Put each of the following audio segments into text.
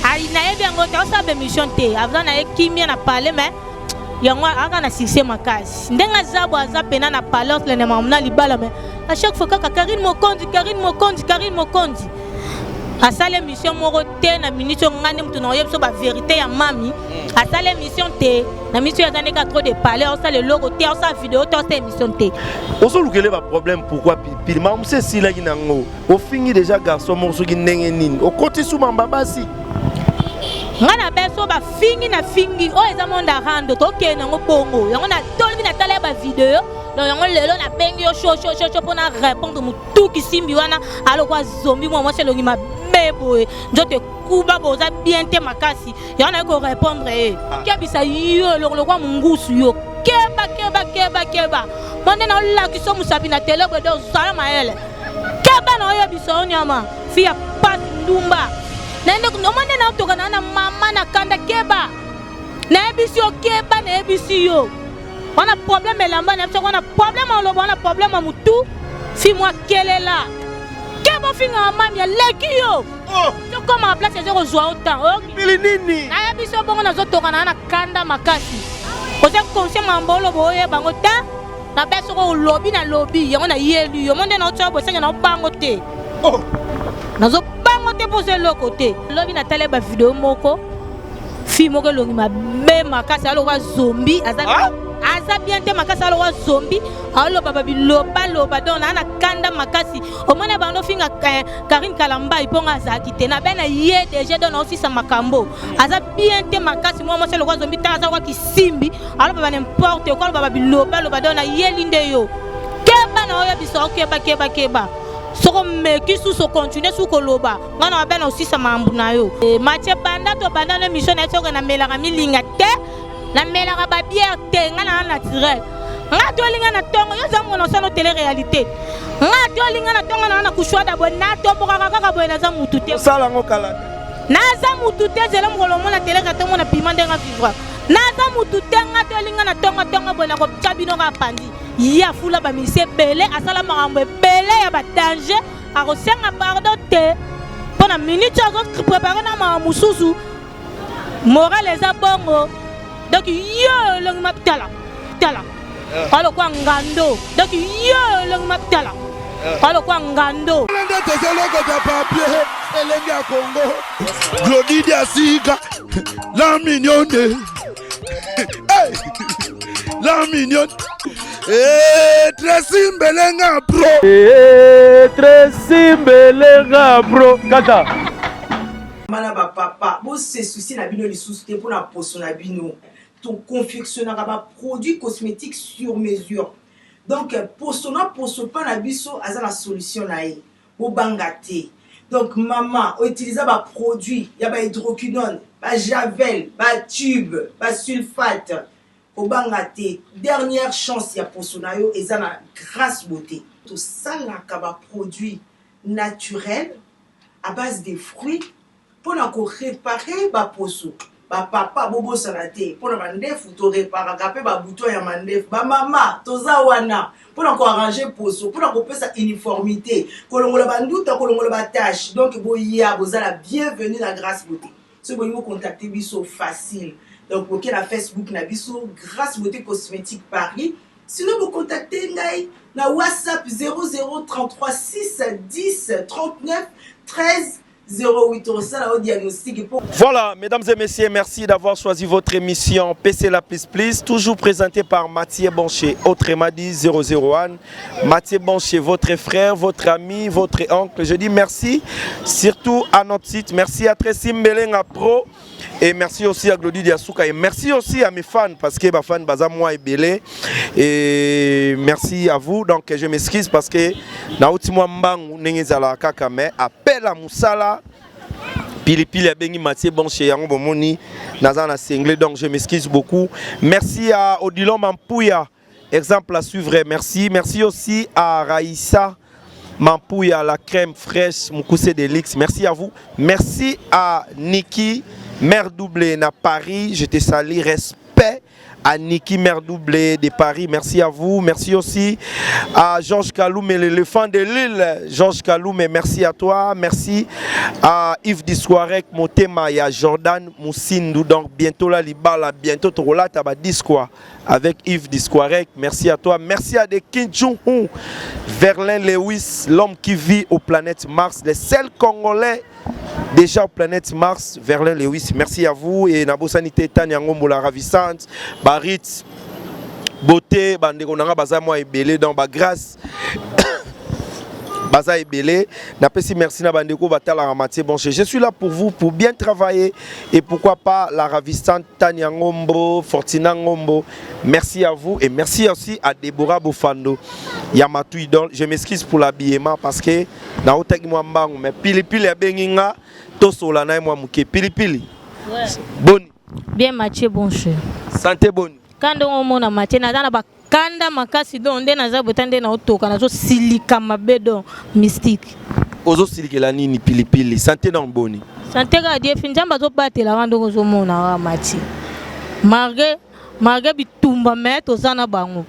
Ali na yebi yango te osa bemission te. Avant na ye kimia na parler mais yango aka na succès makasi. Ndenga zabo aza pena na parler le na mamna libala mais à chaque fois kaka Carine Mokonzi, Carine Mokonzi, Carine Mokonzi. À ça l'émission moroté na minute ngani mtu na yebso ba vérité ya mami. À ça l'émission te na mission ya zaneka trop de parler, on ça le logo te, on ça vidéo te, on ça émission te. On se lukele ba problème pourquoi pili ma mse si la ginango. O fingi déjà garçon morso ki ndenge nini. O koti su mamba basi. Ngana beso ba fingi na fingi o eza monda rando to ke nango bongo. Yango na tolbi na tala ba vidéo. Donc yango lelo na bengi yo show pour na répondre mu tout ki simbi wana alo kwa zombie moi c'est longi ma bebo. Je te kuba boza bien te makasi. Yana ko répondre kebisa yo lo kwa mungusu yo. Keba. Mande na la ki so musabi na tele bo do sala maele. Keba na yo biso nyama. Fia pas ndumba. Nende kunomande na toka na mama na kanda keba. Na ebisi yo keba na ebisi yo. On a problème elamba na on a problème en lobo, on a problème en mutu. Fi moi kelela. Keba finga mami ya leki yo. Oh, to comme en place zéro joie autant. Pili nini? Na ebisi yo bongo na zo toka na kanda makasi. Oza conscient mambolo boye bango ta. Na beso ko lobby na lobby, yango na yelu yo. Monde na otsa bo senya na bango te. Oh. Na zo bango te poser le côté. Lobby na tele ba vidéo moko. Fi moko longi ma be makasi alo wa zombie aza. Aza bien te makasi alo wa zombie. Alo baba biloba loba don na kanda makasi. O mona bando finga Carine Kalamba iponga aza kite na bena ye déjà don aussi sa makambo. Aza bien te makasi moi c'est le wa zombie ta aza wa kisimbi. Alo baba n'importe quoi baba biloba loba don na ye linde yo. Keba na oya biso keba. Soko meki sous so continuer sous koloba. Ngana bena aussi sa mambu na yo. Mathieu banda to banda na mission na soko na melaka milinga te. La melaka ba bière te ngana naturel. Nga to linga na tongo yo zamu na sano télé réalité. Nga to linga na tongo na kushwa da bona to boka kaka boye na za mutu te. Sala ngo kala. Na za mutu te zela ngolo mona télé ka tongo na piment ndenga vivre. Na za mutu te nga to linga na tongo boye na ko tabino ka pandi. Ya fula ba mise belé asala makambo belé ya ba danger a kosenga pardon te. Pona minute azo préparer na ma mususu. Moral eza bongo. Donc yo le maptala tala alo kwa ngando donc yo le maptala alo kwa ngando lende tezoloko ta papier elengi ya Congo glodi dia sika la mignonne hey la mignonne très simbelenga bro Très simbelenga bro kata mana ba papa bo se souci na bino lisusu te pour na poso na bino ton confectionnera ba produit cosmétique sur mesure donc poso pas na biso aza la solution na ye bo bangate donc maman utiliser ba produit ya ba hydroquinone ba javel ba tube ba sulfate o bangate dernière chance ya poso na yo eza na grâce beauté tout ça là ka ba produit naturel à base de fruits pour réparer ba poso ba papa bobo salate pour na mandefu to réparer kapé ba bouton ya mandefu ba mama toza wana pour na ko arranger poso pour na ko pesa uniformité kolongola ba nduta kolongola ba tâche donc boya bozala bienvenue na grâce beauté ce boy vous contacter biso facile donc OK la Facebook na biso grâce beauté cosmétique Paris sinon vous contactez ngai na WhatsApp 0033 6 10 39 13 08 au diagnostic. Voilà, mesdames et messieurs, merci d'avoir choisi votre émission PC La Plus Plus, toujours présentée par Mathieu Bonché, autrement dit 001. Mathieu Bonché, votre frère, votre ami, votre oncle. Je dis merci, surtout à notre site. Merci à Très Simbelenga Pro. Et merci aussi à Glody Diasuka. Et merci aussi à mes fans, parce que mes fans, moi et Belé. Et merci à vous. Donc je m'excuse parce que Naoutimwa Mbang Nengezala Kakame appelle à Moussala. Pili-Pili Bengi Mathieu Bonché Yango Bomoni Nazana Senglé. Donc je m'excuse beaucoup. Merci à Odilon Mampouya. Exemple à suivre. Merci. Merci aussi à Raïssa Mampouya, la crème fraîche Moukoussé Delix. Merci à vous. Merci à Niké. Mère doublée na Paris, je te salue, respect à Niké Mère Doublé de Paris, merci à vous. Merci aussi à Georges Kaloumé, l'éléphant de l'île. Georges Kaloumé, merci à toi. Merci à Yves Disquarek, Motema et à Jordan Moussindou. Donc bientôt là, Libala, bientôt Torola, Taba Disqua avec Yves Disquarek. Merci à toi. Merci à des Kim Jong-un, Verlin Lewis, l'homme qui vit aux planètes Mars, les seuls Congolais déjà aux planètes Mars, Verlin Lewis. Merci à vous et Nabo Sanité Tanyangombo la ravissante, Barit, Beauté, Bandegonanga Bazamwa et Belé dans Bagrâce. Baza et Belé, merci na bandeko batala ramatier bonché. Je suis là pour vous, pour bien travailler et pourquoi pas la ravissante Tanya Ngombo, Fortina Ngombo. Merci à vous et merci aussi à Deborah Bofando. Yamatou Idol, je m'excuse pour l'habillement parce que na otek moi mbangu mais Pili-Pili abenginga to solana moi muke Pili-Pili. Bonne. Bien Mathieu bonché. Santé bonne. Quand on mona Mathieu na ba kanda makasi don nde naza botande na otoka nazo silika mabedo mystique ozo silika la nini Pili-Pili santé dans boni santé ka die finjamba zo batela wando ko zo mona wa mati marge bitumba meto zana bango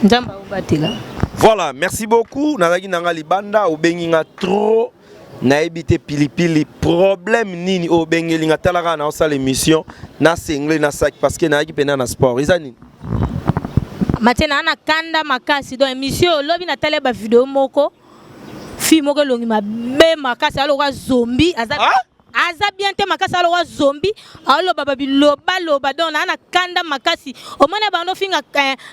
njamba o batela. Voilà, merci beaucoup nazaki nanga libanda obenginga trop na ebité Pili-Pili problème nini obengelinga talaka na osala émission na single na sac parce que naaki pena na sport izani Matena ana kanda makasi do émission lobi na tele ba vidéo moko fi moko longi ma be makasi alo ka zombie aza bien te makasi alo ka zombie alo baba biloba loba don ana kanda makasi o mona ba no finga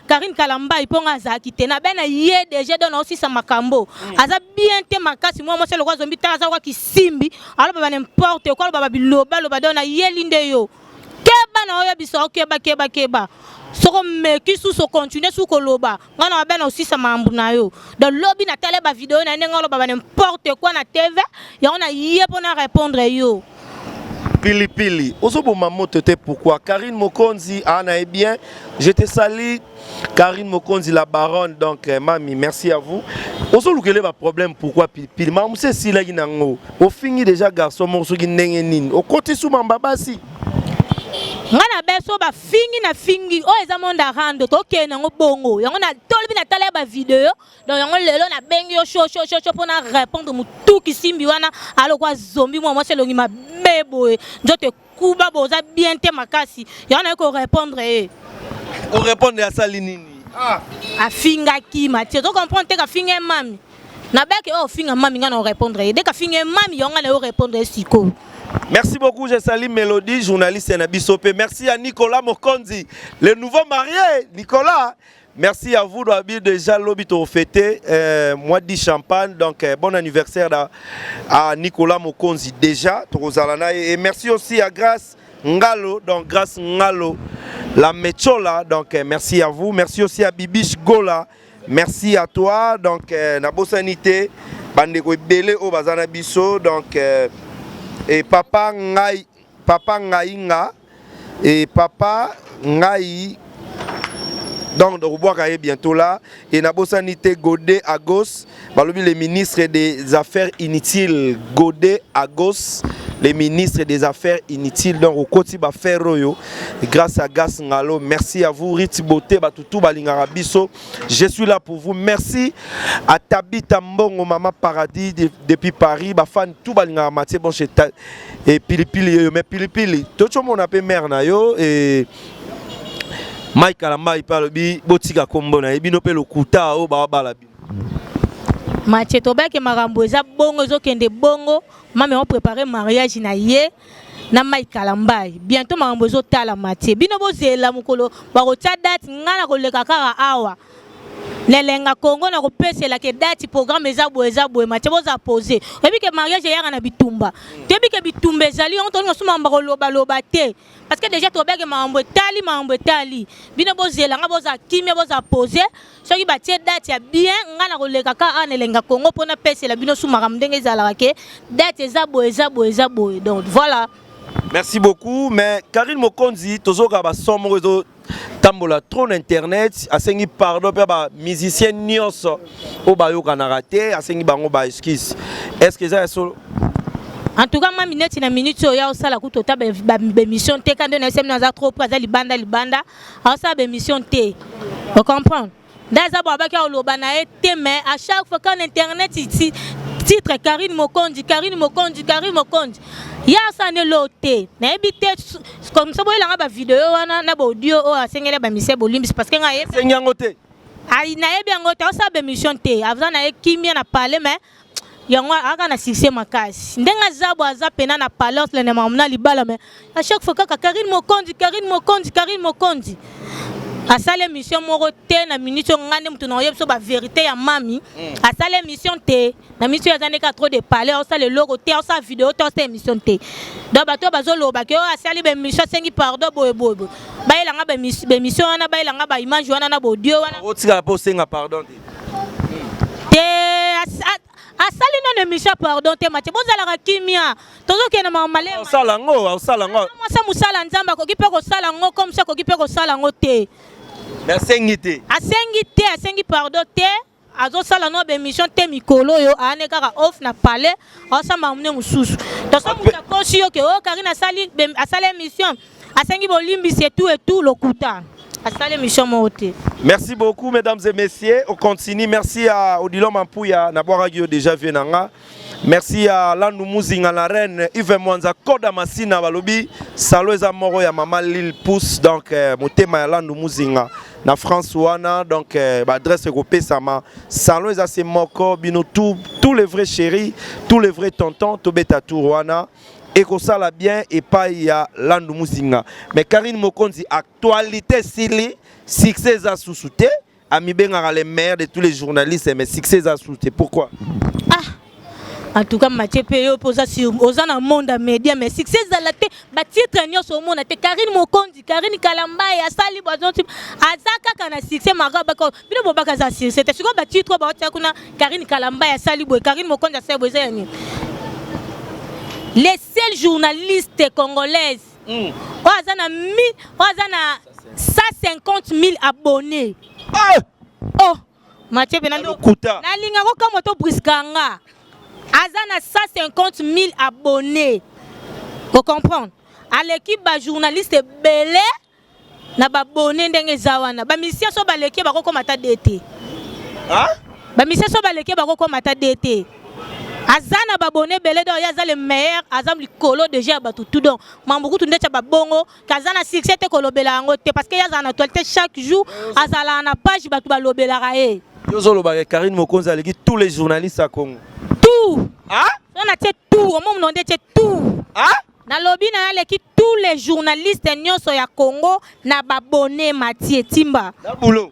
Carine Kalamba iponga za kitena bena ye déjà don aussi sa makambo aza bien te makasi moi se lo ka zombie ta aza ka kisimbi alo baba n'importe quoi baba biloba loba don na ye linde yo keba na oya biso keba soko meki sous so continuer sous koloba ngana bana aussi sa mambu na yo dans lobby na tele ba vidéo na ngalo ba n'importe quoi na TV ya on a yé pour na répondre yo Pili-Pili ozobo mamoto te pourquoi Carine Mokonzi ana est bien je te salue Carine Mokonzi la baronne donc mami merci à vous ozo lukele ba problème pourquoi Pili-Pili mamu se sila ginango o fingi déjà garçon morso gi ndenge nini o côté sous mambabasi ngana beso ba fingi o eza monda rando to kena ngo bongo yango na tolbi na tala ba vidéo donc yango lelo na bengi yo show pour na répondre mutu kisimbi wana alo kwa zombie moi se longi ma bebo njote kuba boza bien te makasi yana ko répondre o répondre à ça nini a finga ki Mathieu to comprendre te ka finga mami na beke o finga mami ngana répondre dès ka finga mami yonga na répondre siko. Merci beaucoup, je salue Mélodie, journaliste Nabisopé. Merci à Nicolas Mokonzi, le nouveau marié. Nicolas, merci à vous d'avoir déjà l'obito fêté. Moi, dit champagne, donc bon anniversaire à Nicolas Mokonzi déjà. Et merci aussi à Grâce Ngalo, donc Grâce Ngalo, la Mechola, donc merci à vous. Merci aussi à Bibiche Gola, merci à toi, donc Nabo Sanité, Bandeko Belé au Bazana Bisso, donc. Et papa Ngaïnga et papa Ngaï donc de revoir bientôt là et Nabosanité Godé Agos balobi les ministres des affaires inutiles Godé Agos les ministres des affaires inutiles donc au côté ba faire royo grâce à Gas Ngalo merci à vous Riti Beauté batutu balingara biso je suis là pour vous merci à Tabita Mbongo Maman Paradis depuis Paris ba fan tout balingara Mathieu bon chez et Pili-Pili mais Pili-Pili tout le monde appelle mère na yo et Mike Kalamba il parle bi botika kombo na ebino pe lokuta o ba bala bi Mathieu Tobeke marambo eza bongo ezokende bongo mame on préparer mariage na ye na Mike Kalamba bientôt marambo ezotala Mathieu bino bozela mukolo ba kotia date ngana koleka kaka awa Lelenga Congo na kopesela ke date programme eza boye Mathieu boza poser ebi ke mariage yanga na bitumba tebi ke bitumba ezali on toni suma mbako loba te parce que déjà Tobeke marambo etali bino bozela nga boza kimia boza poser soki batie date ya bien ngana koleka ka Lelenga Congo pona pesela bino suma ramdenge ezala ke date eza boye donc voilà. Merci beaucoup mais Carine Mokonzi tozoka ba somo rezo tambola trop internet asengi pardon pe ba musicien nyonso o ba yoka na raté asengi bango ba excuse est-ce que ça solo En tout cas, ma minute na minute yo ya osala ku tota be mission te quand on essaie na trop près libanda ça be mission te. Vous comprenez? D'ailleurs baba ka oloba na été mais à chaque fois quand internet ici titre Carine Mokonzi ya ça ne loté na ebité comme ça boyela ba vidéo wana na ba audio o asengele ba mise bolimbi parce que nga senyango te ai na ebi ngote ça be mission te avant na ekimia na parler mais yango aka na succès makasi ndenga zabo azapena na parler le na mamna libala mais à chaque fois ka Carine Mokonzi asale mission moko te na minute ngane mutu na yebso ba vérité ya mami asale mission te na mission ya ka trop de parler on sale logo te on sa vidéo te on sa mission te donc bato bazolo ba ke asale be mission sengi pardon boy ba ilanga be mission wana ba ilanga ba image wana na audio wana otika po senga pardon te asali na mission pardon te mate bozala kimia tozo ke na mamale osala ngo moi ça musala nzamba ko kipe ko sala ngo comme ça ko kipe ko sala ngo te asengi pardon te azo sala no be mission te mikolo yo ane kaka off na parler osa mamune mususu to ça muta kosi yo ke o Carine asali mission asengi bolimbi c'est tout et tout lokuta asali mission mote. Merci beaucoup mesdames et messieurs, on continue. Merci à Odilo Mampouya na boaragio déjà venanga. Merci à Nanu Muzinga la reine Yves Mwanza Koda Masina balobi salo eza moro ya mama Lil Pousse donc motema ya Nanu Muzinga na France wana donc adresse ko pesama salo eza se moko bino tous les vrais chéris, tous les vrais tontons tobeta tourwana et que ça la bien et pas il y a Nanu Muzinga. Mais Carine Mokonzi actualité sili succès à sous-souté ami benga les maires de tous les journalistes mais succès à sous-souté pourquoi? En tout cas, Mathieu Péyo pose sur aux en monde média, mais succès à la tête, titre sur le monde, Carine Mokonzi, Carine Kalamba et Asali Boison, Azaka kana succès Marabako, Bino Bobaka Zassi, c'était sur le titre Carine Kalamba et Asali Boy, Carine Mokonzi Asambwisi. Les seuls journalistes congolaises, Oazana 150 000 abonnés. Oh, Mathieu Péyo, na linga ko moto briskanga. Azana 150 000 abonnés. Vous comprenez? À l'équipe ba journaliste belé na ba abonné ndenge zawana. Ba mission so ba l'équipe ba ko mata DT. Hein? Ba mission so ba l'équipe ba ko mata DT. Azana ba abonné belé do ya za le meilleur azam likolo déjà ba tout donc. Mambuku tunde cha ba bongo kazana succès te kolobela ngo te parce que ya za na actualité chaque jour azala na page ba ba lobela raé. Yozolo ba Carine Mokonzi aleki tous les journalistes à Congo. Tout. Hein? On a tout, au moment où on a tout. Hein? Na lobby na qui tous les journalistes nyonso ya Congo na babone Mathieu Timba. Na boulot.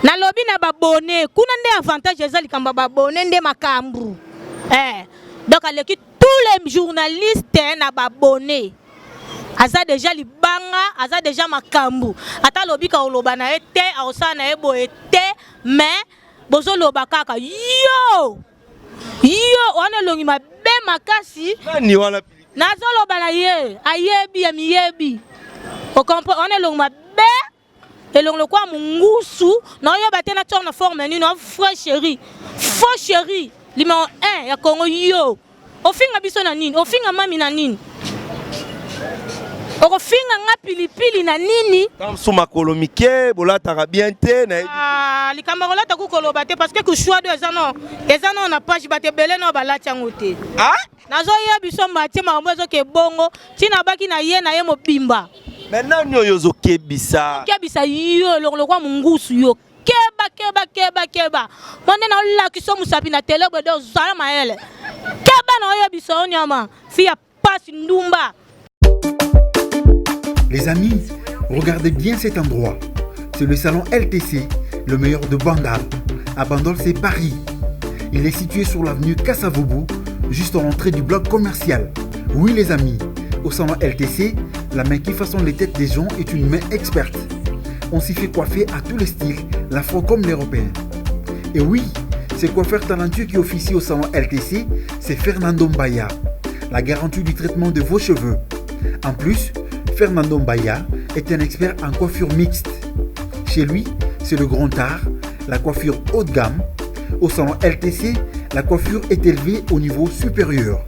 Na lobby na babone, kuna nde avantage ezali kamba babone nde makambu. Donc aleki tous les journalistes na babone. Aza déjà libanga, aza déjà makambu. Ata lobby ka oloba na ete, aosa na ebo ete, mais bozo loba kaka yo. On a longi ma be makasi. Nani wala pili. Nazolo bala ye, ayebi ya miyebi. On comprend, on a longi ma be et longi kwa mungusu, na yo batena tourne forme ni no frère chéri. Faux chéri, numéro 1 ya Congo yo. Ofinga biso na nini? Ofinga mami na nini? Ofinga nga Pili-Pili na nini? Tam suma kolomike, bola tarabiente na likamarola ta koloba te parce que ku choix de ezano na page bate belé no balati ngote. Ah? Nazo ya biso mbati mambo ke bongo, tina baki na ye mobimba. Maintenant nyo zo kebisa. Kebisa yo lo kwa mungusu yo. Keba. Monde na la ki so musapi na tele bodo zala maele. Keba na yo biso nyama. Fia passe ndumba. Les amis, regardez bien cet endroit. C'est le salon LTC, le meilleur de Bandal. À Bandal, c'est Paris. Il est situé sur l'avenue Kassavoubou, juste à l'entrée du bloc commercial. Oui les amis, au salon LTC, la main qui façonne les têtes des gens est une main experte. On s'y fait coiffer à tous les styles, l'afro comme l'européen. Et oui, ce coiffeur talentueux qui officie au salon LTC, c'est Fernando Mbaya, la garantie du traitement de vos cheveux. En plus, Fernando Mbaya est un expert en coiffure mixte. Chez lui, c'est le grand art, la coiffure haut de gamme. Au salon LTC, la coiffure est élevée au niveau supérieur.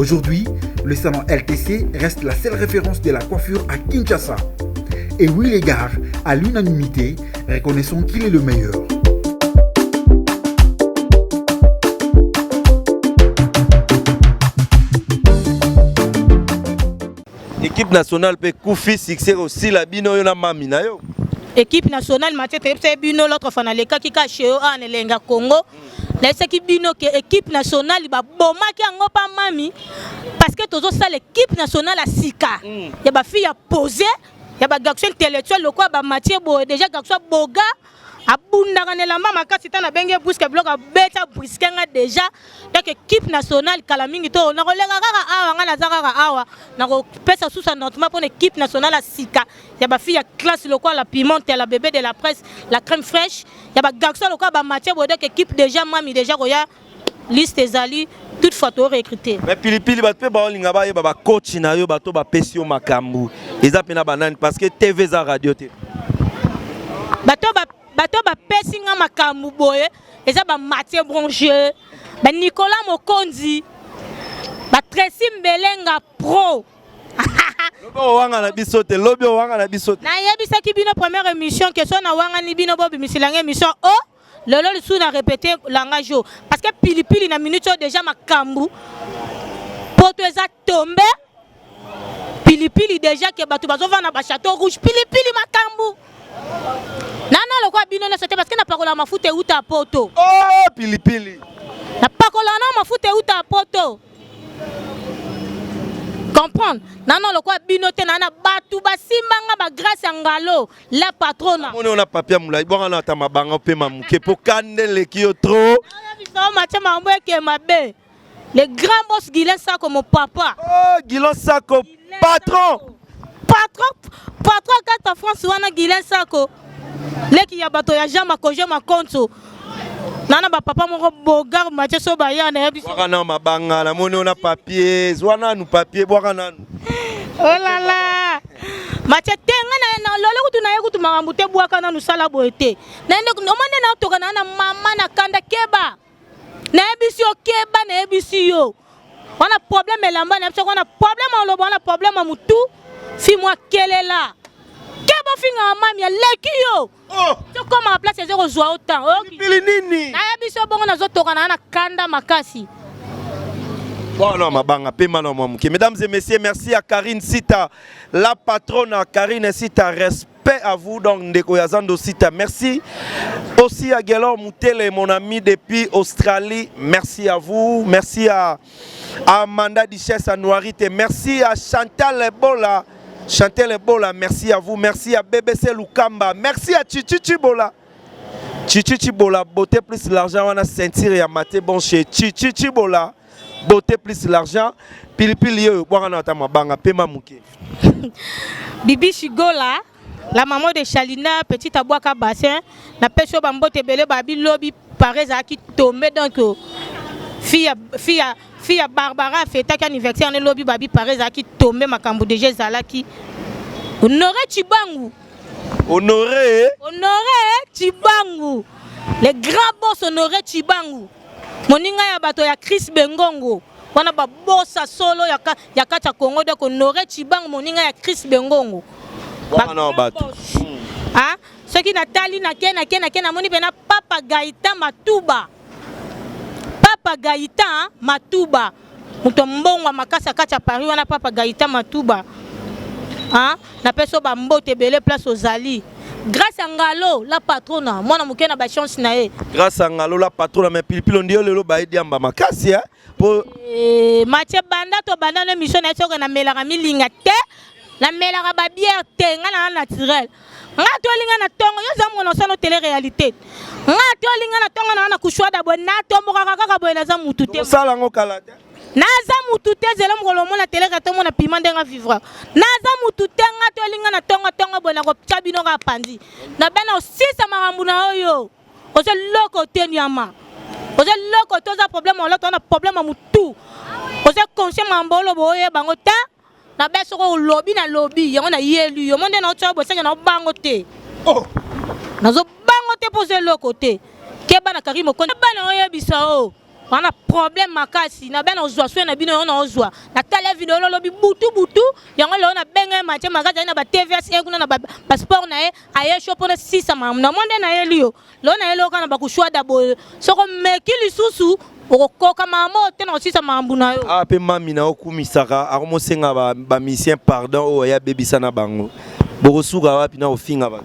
Aujourd'hui, le salon LTC reste la seule référence de la coiffure à Kinshasa. Et oui les gars, à l'unanimité, reconnaissons qu'il est le meilleur. Équipe nationale peut couper succès aussi la bino yo na mami na yo. Équipe nationale Mathieu Très bino l'autre fois na leka ki ka chez en Elenga Congo. La équipe bino que équipe nationale ba bomaki yango pa mami parce que tozo ça l'équipe nationale a sika. Ya ba fille a posé, ya ba garçon intellectuel le quoi ba Mathieu Boyé déjà garçon boga abunda kanela mama kasita na benge busque bloc a beta buskenga déjà donc équipe nationale kala mingi to na kolenga kaka awa nga na zaka awa na ko pesa susa notement pour équipe nationale a sika ya ba fille ya classe le quoi la pimente la bébé de la presse la crème fraîche ya ba garçon le quoi ba Mathieu Boyé donc équipe déjà mami déjà koya liste ezali toute photo recruter mais Pili-Pili ba pe ba olinga ba ba coach na yo bato ba pesio makambu eza pena banane parce que TV za radio te bato ba pesinga makambu boye eza ba Mathieu Bronché ba Nicolas Mokonzi ba Tracy Mbelenga pro lobo wanga na bisote lobi wanga na bisote na yebisa ki bino première émission que so na wanga ni bino bobi misilanga émission oh lolo le sou na répéter langage parce que Pili-Pili na minute déjà makambu poto eza tombé Pili-Pili déjà que bato bazova na ba château rouge Pili-Pili makambu Nana le quoi bino c'était parce que na parola mafuta uta poto. Oh Pili-Pili. Na parola na mafuta uta poto. Comprendre? Nana le quoi bino te nana batu basimbanga ba grâce ngalo la patrona. On a papier moulay bon na ta mabanga pe mamuke pour kandele ki yo trop. Na macha mambo ke mabe. Le grand boss Guilin Sako mon papa. Oh Guilin Sako patron. Patron quand France wana Guilin Sako. Leki ya bato ya jama koje makonto nana ba papa moko bogar Mathieu so baya na yebi waka na mabanga na moni ona papier zwana nu papier bwaka nanu oh la la Mathieu tenga na lolo kutu na yekutu makambu te bwaka nanu sala boete na ende omande na toka na mama na kanda keba na yebisi yo keba na yebisi yo wana problème elamba na yebisi wana problème olobo wana problème mutu fi moi kelela Keba Finga mami leki yo. Oh. Tu comme à place zéro joie autant. Pili nini. Na yabiso bongo na zotoka na kanda makasi. Bon non mabanga pema no mamuke. Mesdames et messieurs, merci à Carine Sita, la patronne Carine Sita, respect à vous donc ndeko yazando Sita. Merci aussi à Gelor Moutele mon ami depuis Australie. Merci à vous. Merci à Amanda Duchesse à Noirite. Merci à Chantal Bola. Chantel Bola, merci à vous, merci à BBC Lukamba, merci à Chichi Bola. Chichi Bola, beauté plus l'argent, on a ceinture et à maté bon chez Chichi Bola, beauté plus l'argent, Pili-Pili boirana ta mabanga pema muke. Bibi Chigola, la maman de Chalina, petite aboaka bassin, na peso bambote belé babi lobby pareza qui tombé donc fille Barbara fête un anniversaire ne lobby babi pareza qui tombé makambu de Jezalaki. Honoré Chibangu. Honoré Chibangu. Le grand boss Honoré Chibangu. Moninga ya bato ya Chris Bengongo. Wana ba bossa solo ya kacha Congo donc Honoré Chibangu moninga ya Chris Bengongo. Wana bato. Ah, ce qui Nathalie na kena moni pena Papa Gaïta Matuba. Papa Gaïta Matuba. Muto mbongo makasa kacha Paris wana Papa Gaïta Matuba. Hein? Na peso ba mbote belé place aux Ali. Grâce à Ngalo la patrona, moi na mukena ba chance na e. Grâce à Ngalo la patrona mais Pili-Pili ndio lelo ba idi amba makasi hein. Pour Mathieu banda to banda na mission na soko na melaka milinga te. Na melaka ba bière te ngana naturel. Nga to linga na tongo yo zamu na sano télé réalité. Nga to linga na tongo na kushwa da bo na tombo kaka bo na za mutu te. Sala ngokala te. Naza mutute zela mukolo mona tele kato mona pima ndenga vivra. Naza mutute nga to linga na tongo bona ko chabino ka pandi. Na bena osisa makambu na oyo. Oze loko tenyama. Oze loko toza problème on a problème mutu. Oze conscient mambolo boye bango ta. Na beso ko lobby na lobby yango na yelu yo monde na ocho bo senya na bango te. Oh. Nazo bango te poser loko te. Keba na Carine Mokonzi bana oyo bisa o. on a problème makasi na ben ozwa so na bino on ozwa na tala vidéo lobi butu yango lo na benga match makasi na ba TVS kuna na passeport na e aye shop na 6 mam na monde na elio lo na elo kana ba kushwa dabo soko mekili susu okoka mamo te na 6 mambu na yo pe mami na okumisaka akomosenga ba mission pardon o ya bebisa na bango bokosuka wapi na ofinga ba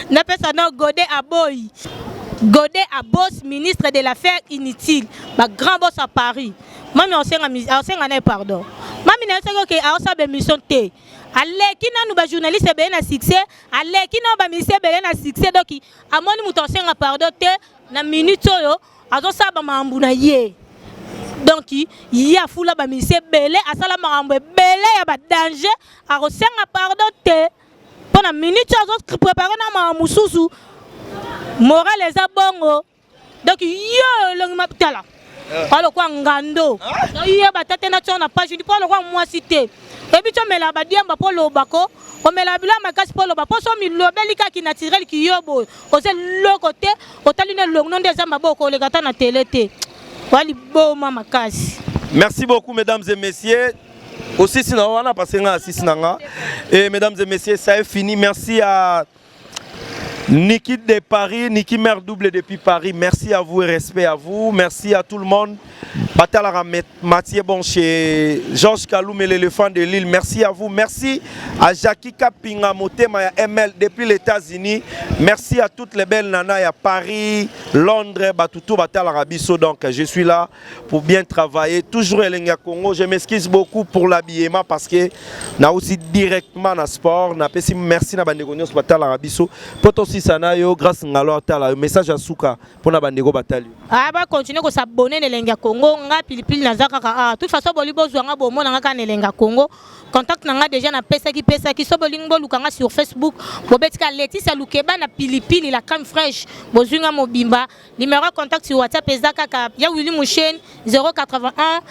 na pesa na Godé Aboyi Godé Abos, ministre de l'affaire inutile, ba grand boss à Paris. Mami on senga pardon. Mami na senga ke a osa be mission te. Ale kina nou ba journaliste be na succès, ale kina ba ministre be na succès donc amoni muto senga pardon te na minute yo azo sa ba mambu na ye. Donc il a fula ba ministre belé asala mambu belé ya ba danger a senga pardon te. Pendant minute azo préparer na mambu susu. Moral les abongo donc yo le mapitala alors quoi ngando yo batate na tona page du pour le quoi moi cité et puis tu mets la badiamba pour le bako on met la bila makasi pour le bako so mi lobeli ka ki naturel ki yo bo o se le côté o taline le nom des amba boko le gata na télé té wali bo mama makasi. Merci beaucoup mesdames et messieurs. Aussi sinon on a passé nga sinanga et mesdames et messieurs ça est fini. Merci à Niké de Paris, Niké mère double depuis Paris. Merci à vous et respect à vous. Merci à tout le monde. Batalara Mathieu Bonché, Georges Kaloum et l'éléphant de Lille. Merci à vous. Merci à Jackie Kapinga Motema ML depuis les États-Unis. Merci à toutes les belles nanas à Paris, Londres, Batutu, Batalara Bisso. Donc je suis là pour bien travailler. Toujours ELENGI Congo. Je m'excuse beaucoup pour l'habillement parce que na aussi directement dans le sport. Merci à Bandegonios Batalara Bisso. Sanayo grâce ngalo tala message à Souka pour na bandego batalio. Ah ba continuer ko s'abonner ELENGI Congo nga Pili-Pili nazaka ah toute façon boli bozwa nga bo mona nga ELENGI Congo contact nga déjà na pesa ki so bolingo lukanga sur Facebook bobetika Laetitia Lukeba na Pili-Pili la crème fraîche bozunga mobimba numéro contact sur WhatsApp ezaka ka ya Willy Mouchen 081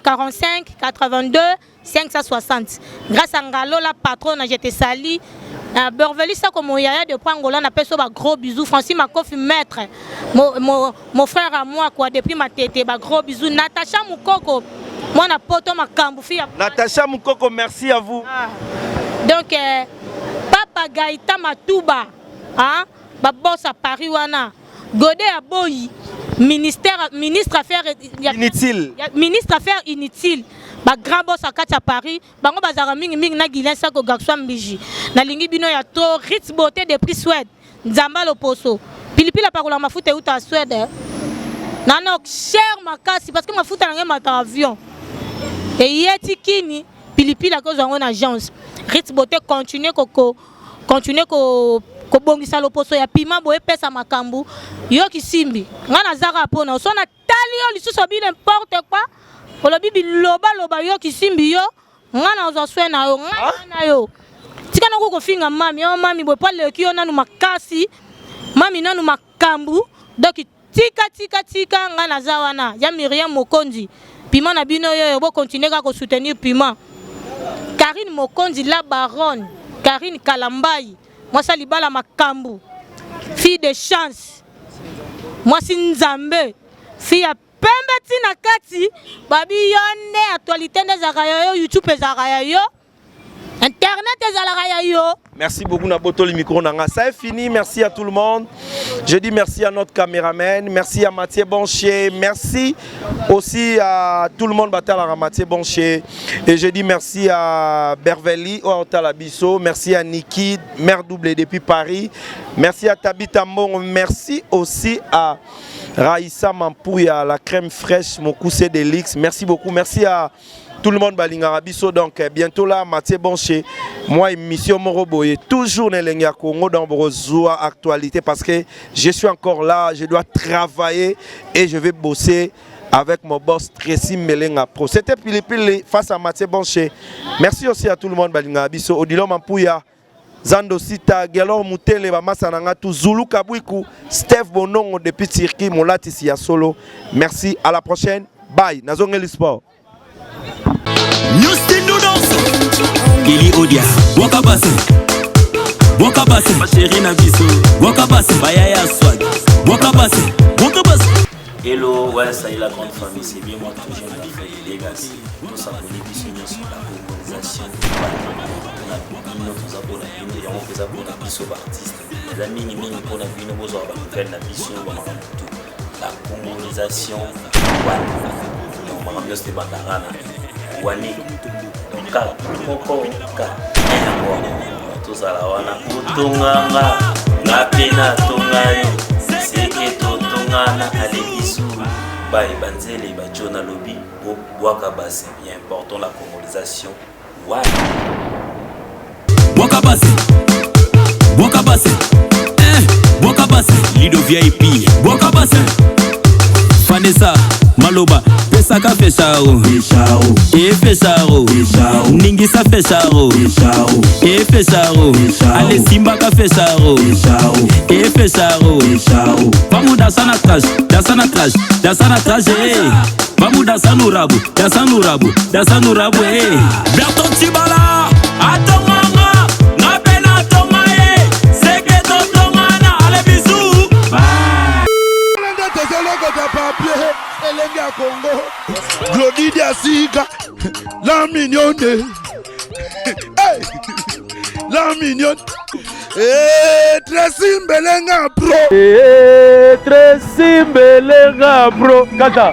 45 82 560 grâce à ngalo la patronne je te sali Berveli ça comme yaya de Pangola na peso ba gros bisous Francis Makofi maître mon frère à moi quoi depuis ma tête ba gros bisous Natacha Mukoko moi na poto makambu fille Natacha Mukoko merci à vous donc Papa Gaïta Matouba hein ba boss à Paris wana Godé Aboyi ministre affaires inutiles ministre affaires inutiles ba grand boss à Paris bango bazara mingi na Guilain Sako Gakswa Mbiji na lingi bino ya to Ritz beauté de prix Suède Nzamba Loposo Pili-Pili Parole mafuta uta Suède nano cher makasi parce que mafuta na ngema avion et yeti kini Pili-Pili à cause en agence Ritz beauté continuer ko bongisa Loposo ya pima boye pesa makambu yo kisimbi ngana zaka pona so na talio lisuso bi n'importe quoi Olo bibi loba yo kisimbi yo ngana ozaswe na yo ngana yo tika na ko finga mami o mami boy pas le ki nanu makasi mami nanu makambu donc tika ngana zawana ya Carine Mokonzi piment na bino yo bo continuer ka soutenir piment Carine Mokonzi la baronne Carine Kalambai moi ça libala makambu fille de chance moi Nzambe fille Pembe tina kati babi yonne actualité des arayo YouTube des arayo internet des arayo. Merci beaucoup na botoli micro nanga ça est fini merci à tout le monde. Je dis merci à notre caméraman, merci à Mathieu Bonché, merci aussi à tout le monde batala Mathieu Bonché et je dis merci à Berveli au Talabiso, merci à Niké mère double depuis Paris, merci à Tabita Mbongo, merci aussi à Raïssa Mampouya, la crème fraîche, mon coussé d'Elix. Merci beaucoup. Merci à tout le monde Balingarabiso. Donc bientôt là, Mathieu Bonché, moi émission Moroboye, toujours dans ELENGI Congo dans Brozoa actualité parce que je suis encore là, je dois travailler et je vais bosser avec mon boss Tracy Melenga Pro. C'était Pili-Pili face à Mathieu Bonché. Merci aussi à tout le monde Balingarabiso. Odilo Mampouya. Zando Sita, Gelor Moutele, Masananga, Zulu Kabouikou, Steph Bonongo depuis Turquie, Molatisi ya solo. Merci, à la prochaine. Bye, Nazongeli Sport. Ili Odia, Wakabase, Wakabase, ma chérie Nabiso, Wakabase, Bayaya Swag, Wakabase, Wakabase. Hello, ouais, ça y est la grande famille, c'est bien moi toujours la famille Legacy. Tout ça pour les bisous sur la colonisation. Nous avons la biso artiste. Les amis, nous avons la biso la colonisation. Nous avons la biso Wani. Donc, tout ça là, on a Kutunganga, Napena Tongani, Seke Totongana, Alebisu, Baï Banzele, Bachona Lobby, Wakabase, bien important la colonisation. Ouais. Wakabase, Wakabase, Wakabase, Lido VIP, Wakabase, Vanessa, Maloba, Pesaka Fechao, Fechao, Ningisa Fechao, Fechao, Ale Simbaka Fechao, Fechao, vamos dançar na traje, vamos dançar no rabo, dançar no rabo, Berton Tibala, Atomanga, na pena tomae, Seke Totongana, ale bisou, bye. ELENGI à CONGO, Glody Diasiga, la mignonne, hey, la mignonne, très simbelenga bro, Très simbelenga bro, Kata.